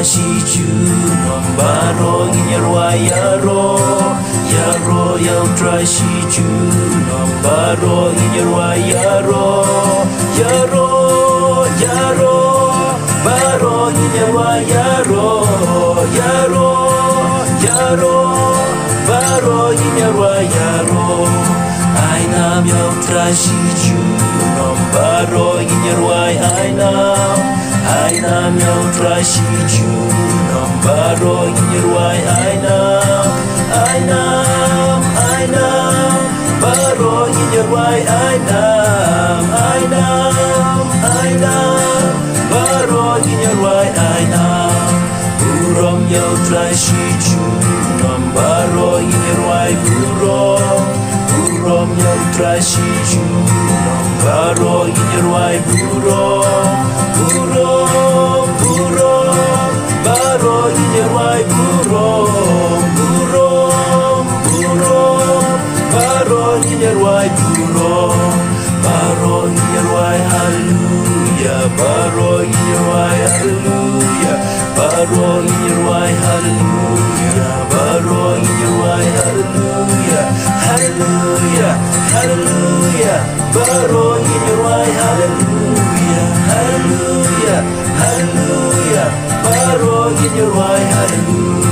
trashichu nombaro inyarwa yaro yang trashichu nombaro inyarwa yaro baro inyarwa yaro baro inyarwa yaro ainam yang trashichu nombaro inyarwa ainam yang trashichu nombaro inyarwa ainam baro inyarwa ainam baro inyarwa ainam burom yang trashichu nombaro inyarwa burom yang trashichu nombaro inyarwa burom baro inyarwa burom baro inyarwa burom baro inyarwa hallelujah baro inyarwa hallelujah baro inyarwa hallelujah baro inyarwa hallelujah hallelujah hallelujah baro inyarwa hallelujah hallelujah hallelujah baro inyarwa hallelujah